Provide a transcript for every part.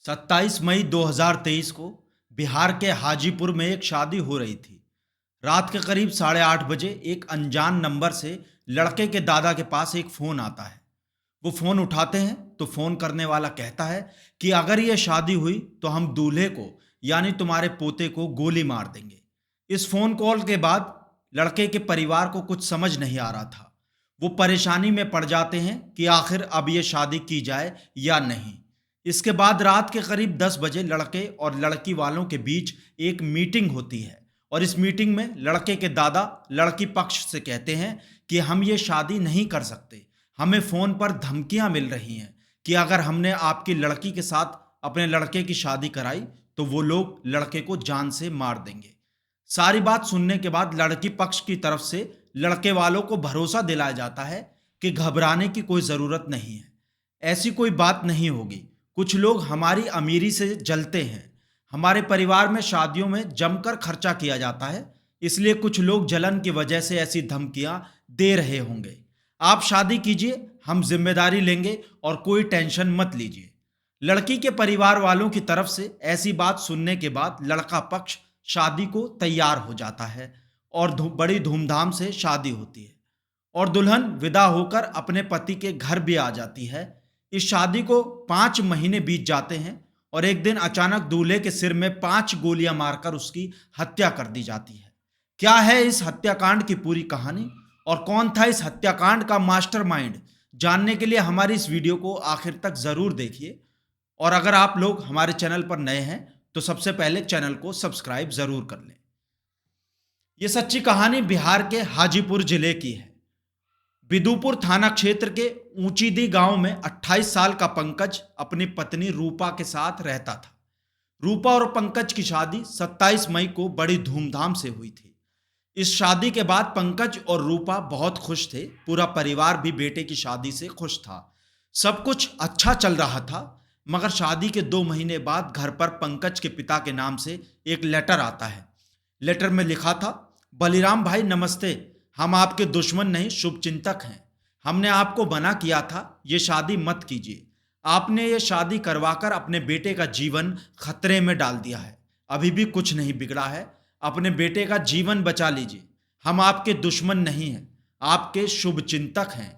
27 मई 2023 को बिहार के हाजीपुर में एक शादी हो रही थी। रात के करीब 8:30 बजे एक अनजान नंबर से लड़के के दादा के पास एक फ़ोन आता है। वो फ़ोन उठाते हैं तो फ़ोन करने वाला कहता है कि अगर ये शादी हुई तो हम दूल्हे को यानी तुम्हारे पोते को गोली मार देंगे। इस फ़ोन कॉल के बाद लड़के के परिवार को कुछ समझ नहीं आ रहा था। वो परेशानी में पड़ जाते हैं कि आखिर अब ये शादी की जाए या नहीं। इसके बाद रात के करीब 10 बजे लड़के और लड़की वालों के बीच एक मीटिंग होती है और इस मीटिंग में लड़के के दादा लड़की पक्ष से कहते हैं कि हम ये शादी नहीं कर सकते। हमें फ़ोन पर धमकियां मिल रही हैं कि अगर हमने आपकी लड़की के साथ अपने लड़के की शादी कराई तो वो लोग लड़के को जान से मार देंगे। सारी बात सुनने के बाद लड़की पक्ष की तरफ से लड़के वालों को भरोसा दिलाया जाता है कि घबराने की कोई ज़रूरत नहीं है, ऐसी कोई बात नहीं होगी। कुछ लोग हमारी अमीरी से जलते हैं। हमारे परिवार में शादियों में जमकर खर्चा किया जाता है, इसलिए कुछ लोग जलन की वजह से ऐसी धमकियां दे रहे होंगे। आप शादी कीजिए, हम जिम्मेदारी लेंगे और कोई टेंशन मत लीजिए। लड़की के परिवार वालों की तरफ से ऐसी बात सुनने के बाद लड़का पक्ष शादी को तैयार हो जाता है और बड़ी धूमधाम से शादी होती है और दुल्हन विदा होकर अपने पति के घर भी आ जाती है। इस शादी को 5 महीने बीत जाते हैं और एक दिन अचानक दूल्हे के सिर में 5 गोलियां मारकर उसकी हत्या कर दी जाती है। क्या है इस हत्याकांड की पूरी कहानी और कौन था इस हत्याकांड का मास्टरमाइंड, जानने के लिए हमारी इस वीडियो को आखिर तक जरूर देखिए। और अगर आप लोग हमारे चैनल पर नए हैं तो सबसे पहले चैनल को सब्सक्राइब जरूर कर लें। ये सच्ची कहानी बिहार के हाजीपुर जिले की है। बिदुपुर थाना क्षेत्र के ऊंचीदी गांव में 28 साल का पंकज अपनी पत्नी रूपा के साथ रहता था। रूपा और पंकज की शादी 27 मई को बड़ी धूमधाम से हुई थी। इस शादी के बाद पंकज और रूपा बहुत खुश थे। पूरा परिवार भी बेटे की शादी से खुश था। सब कुछ अच्छा चल रहा था, मगर शादी के 2 महीने बाद घर पर पंकज के पिता के नाम से एक लेटर आता है। लेटर में लिखा था, बलिराम भाई नमस्ते, हम आपके दुश्मन नहीं शुभचिंतक हैं। हमने आपको मना किया था ये शादी मत कीजिए। आपने ये शादी करवाकर अपने बेटे का जीवन खतरे में डाल दिया है। अभी भी कुछ नहीं बिगड़ा है, अपने बेटे का जीवन बचा लीजिए। हम आपके दुश्मन नहीं हैं, आपके शुभचिंतक हैं।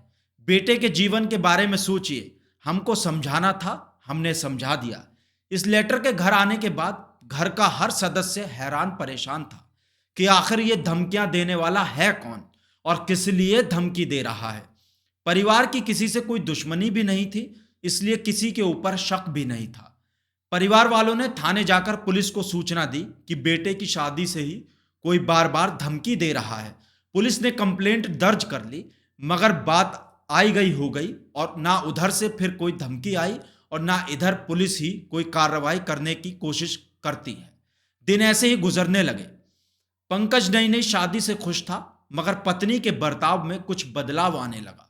बेटे के जीवन के बारे में सोचिए। हमको समझाना था, हमने समझा दिया। इस लेटर के घर आने के बाद घर का हर सदस्य हैरान परेशान था कि आखिर ये धमकियां देने वाला है कौन और किस लिए धमकी दे रहा है। परिवार की किसी से कोई दुश्मनी भी नहीं थी, इसलिए किसी के ऊपर शक भी नहीं था। परिवार वालों ने थाने जाकर पुलिस को सूचना दी कि बेटे की शादी से ही कोई बार बार धमकी दे रहा है। पुलिस ने कंप्लेंट दर्ज कर ली, मगर बात आई गई हो गई और ना उधर से फिर कोई धमकी आई और ना इधर पुलिस ही कोई कार्रवाई करने की कोशिश करती है। दिन ऐसे ही गुजरने लगे। पंकज नई नई शादी से खुश था, मगर पत्नी के बर्ताव में कुछ बदलाव आने लगा।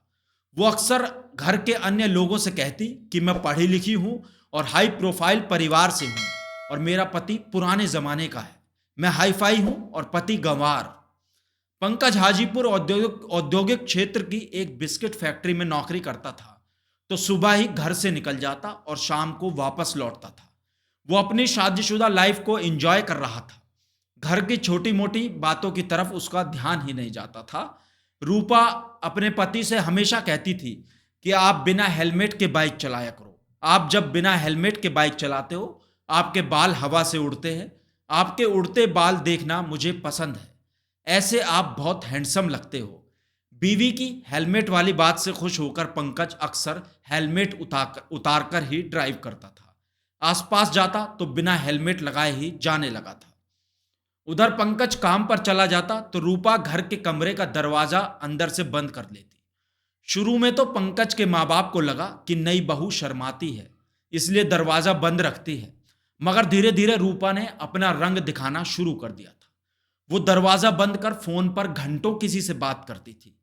वो अक्सर घर के अन्य लोगों से कहती कि मैं पढ़ी लिखी हूं और हाई प्रोफाइल परिवार से हूं और मेरा पति पुराने जमाने का है। मैं हाई फाई हूं और पति गंवार। पंकज हाजीपुर औद्योगिक क्षेत्र की एक बिस्किट फैक्ट्री में नौकरी करता था, तो सुबह ही घर से निकल जाता और शाम को वापस लौटता था। वो अपनी शादीशुदा लाइफ को एंजॉय कर रहा था। घर की छोटी मोटी बातों की तरफ उसका ध्यान ही नहीं जाता था। रूपा अपने पति से हमेशा कहती थी कि आप बिना हेलमेट के बाइक चलाया करो। आप जब बिना हेलमेट के बाइक चलाते हो, आपके बाल हवा से उड़ते हैं। आपके उड़ते बाल देखना मुझे पसंद है। ऐसे आप बहुत हैंडसम लगते हो। बीवी की हेलमेट वाली बात से खुश होकर पंकज अक्सर हेलमेट उतार कर ही ड्राइव करता था। आसपास जाता तो बिना हेलमेट लगाए ही जाने लगा था। उधर पंकज काम पर चला जाता तो रूपा घर के कमरे का दरवाजा अंदर से बंद कर लेती। शुरू में तो पंकज के माँ बाप को लगा कि नई बहू शर्माती है, इसलिए दरवाजा बंद रखती है, मगर धीरे धीरे रूपा ने अपना रंग दिखाना शुरू कर दिया था। वो दरवाजा बंद कर फोन पर घंटों किसी से बात करती थी।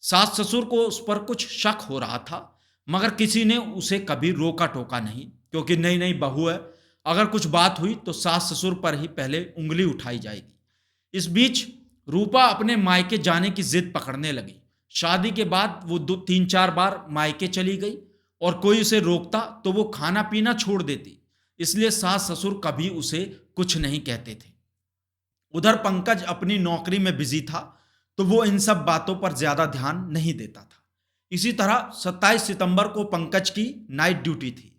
सास ससुर को उस पर कुछ शक हो रहा था, मगर किसी ने उसे कभी रोका टोका नहीं, क्योंकि नई नई बहू है। अगर कुछ बात हुई तो सास ससुर पर ही पहले उंगली उठाई जाएगी। इस बीच रूपा अपने मायके जाने की जिद पकड़ने लगी। शादी के बाद वो 3-4 बार मायके चली गई और कोई उसे रोकता तो वो खाना पीना छोड़ देती। इसलिए सास ससुर कभी उसे कुछ नहीं कहते थे। उधर पंकज अपनी नौकरी में बिजी था, तो वो इन सब बातों पर ज्यादा ध्यान नहीं देता था। इसी तरह 27 सितंबर को पंकज की नाइट ड्यूटी थी,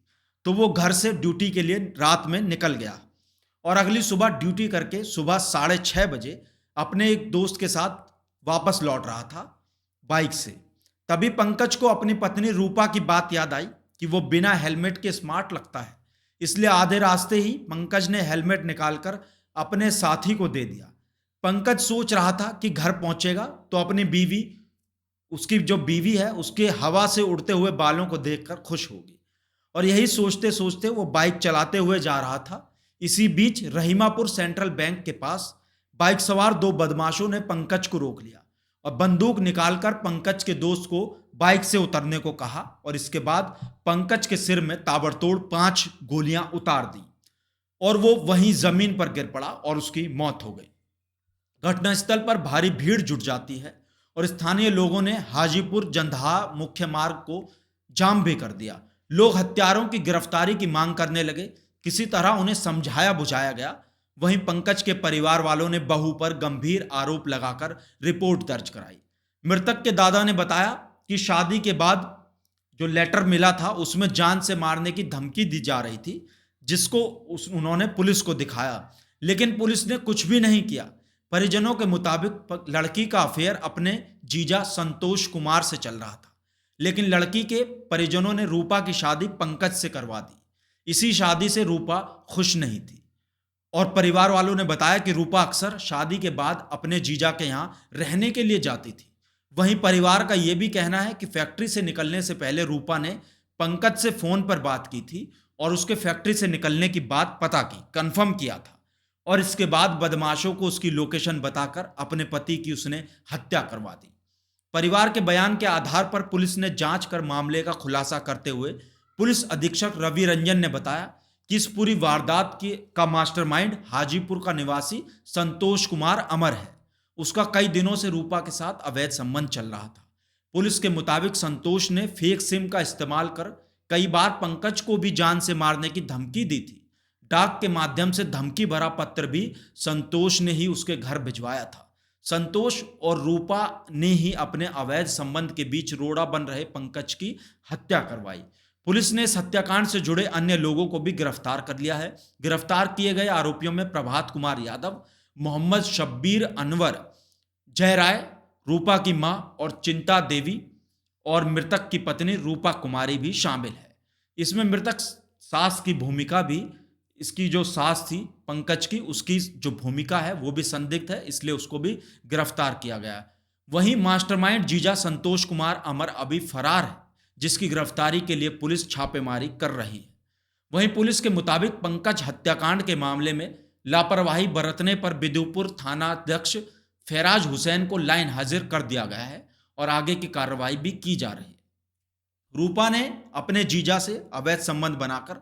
तो वो घर से ड्यूटी के लिए रात में निकल गया और अगली सुबह ड्यूटी करके सुबह 6:30 बजे अपने एक दोस्त के साथ वापस लौट रहा था बाइक से। तभी पंकज को अपनी पत्नी रूपा की बात याद आई कि वो बिना हेलमेट के स्मार्ट लगता है, इसलिए आधे रास्ते ही पंकज ने हेलमेट निकालकर अपने साथी को दे दिया। पंकज सोच रहा था कि घर पहुंचेगा तो अपनी बीवी, उसकी जो बीवी है, उसके हवा से उड़ते हुए बालों को देखकर खुश होगी, और यही सोचते सोचते वो बाइक चलाते हुए जा रहा था। इसी बीच रहीमापुर सेंट्रल बैंक के पास बाइक सवार दो बदमाशों ने पंकज को रोक लिया और बंदूक निकालकर पंकज के दोस्त को बाइक से उतरने को कहा, और इसके बाद पंकज के सिर में ताबड़तोड़ 5 गोलियां उतार दी और वो वहीं जमीन पर गिर पड़ा और उसकी मौत हो गई। घटनास्थल पर भारी भीड़ जुट जाती है और स्थानीय लोगों ने हाजीपुर जंदहा मुख्य मार्ग को जाम भी कर दिया। लोग हत्यारों की गिरफ्तारी की मांग करने लगे। किसी तरह उन्हें समझाया बुझाया गया। वहीं पंकज के परिवार वालों ने बहू पर गंभीर आरोप लगाकर रिपोर्ट दर्ज कराई। मृतक के दादा ने बताया कि शादी के बाद जो लेटर मिला था उसमें जान से मारने की धमकी दी जा रही थी, जिसको उन्होंने पुलिस को दिखाया, लेकिन पुलिस ने कुछ भी नहीं किया। परिजनों के मुताबिक लड़की का अफेयर अपने जीजा संतोष कुमार से चल रहा था, लेकिन लड़की के परिजनों ने रूपा की शादी पंकज से करवा दी। इसी शादी से रूपा खुश नहीं थी और परिवार वालों ने बताया कि रूपा अक्सर शादी के बाद अपने जीजा के यहाँ रहने के लिए जाती थी। वहीं परिवार का यह भी कहना है कि फैक्ट्री से निकलने से पहले रूपा ने पंकज से फोन पर बात की थी और उसके फैक्ट्री से निकलने की बात पता की, कंफर्म किया था, और इसके बाद बदमाशों को उसकी लोकेशन बताकर अपने पति की उसने हत्या करवा दी। परिवार के बयान के आधार पर पुलिस ने जांच कर मामले का खुलासा करते हुए पुलिस अधीक्षक रवि रंजन ने बताया कि इस पूरी वारदात का मास्टरमाइंड हाजीपुर का निवासी संतोष कुमार अमर है। उसका कई दिनों से रूपा के साथ अवैध संबंध चल रहा था। पुलिस के मुताबिक संतोष ने फेक सिम का इस्तेमाल कर कई बार पंकज को भी जान से मारने की धमकी दी थी। डाक के माध्यम से धमकी भरा पत्र भी संतोष ने ही उसके घर भिजवाया था। संतोष और रूपा ने ही अपने अवैध संबंध के बीच रोड़ा बन रहे पंकज की हत्या करवाई। पुलिस ने इस हत्याकांड से जुड़े अन्य लोगों को भी गिरफ्तार कर लिया है। गिरफ्तार किए गए आरोपियों में प्रभात कुमार यादव, मोहम्मद शब्बीर अनवर, जय राय, रूपा की मां और चिंता देवी और मृतक की पत्नी रूपा कुमारी भी शामिल है। इसमें मृतक सास की भूमिका भी, इसकी जो सास थी पंकज की, उसकी जो भूमिका है वो भी संदिग्ध है, इसलिए उसको भी गिरफ्तार किया गया है। वहीं मास्टरमाइंड जीजा संतोष कुमार अमर अभी फरार है, जिसकी गिरफ्तारी के लिए पुलिस छापेमारी कर रही है। वहीं पुलिस के मुताबिक पंकज हत्याकांड के मामले में लापरवाही बरतने पर बिदुपुर थानाध्यक्ष फैराज हुसैन को लाइन हाजिर कर दिया गया है और आगे की कार्रवाई भी की जा रही है। रूपा ने अपने जीजा से अवैध संबंध बनाकर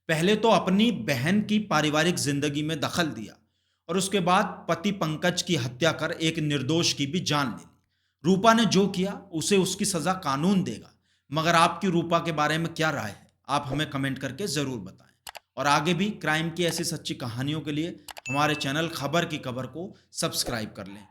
पहले तो अपनी बहन की पारिवारिक जिंदगी में दखल दिया और उसके बाद पति पंकज की हत्या कर एक निर्दोष की भी जान ले ली। रूपा ने जो किया उसे उसकी सजा कानून देगा। मगर आपकी रूपा के बारे में क्या राय है, आप हमें कमेंट करके जरूर बताएं। और आगे भी क्राइम की ऐसी सच्ची कहानियों के लिए हमारे चैनल खबर की खबर को सब्सक्राइब कर लें।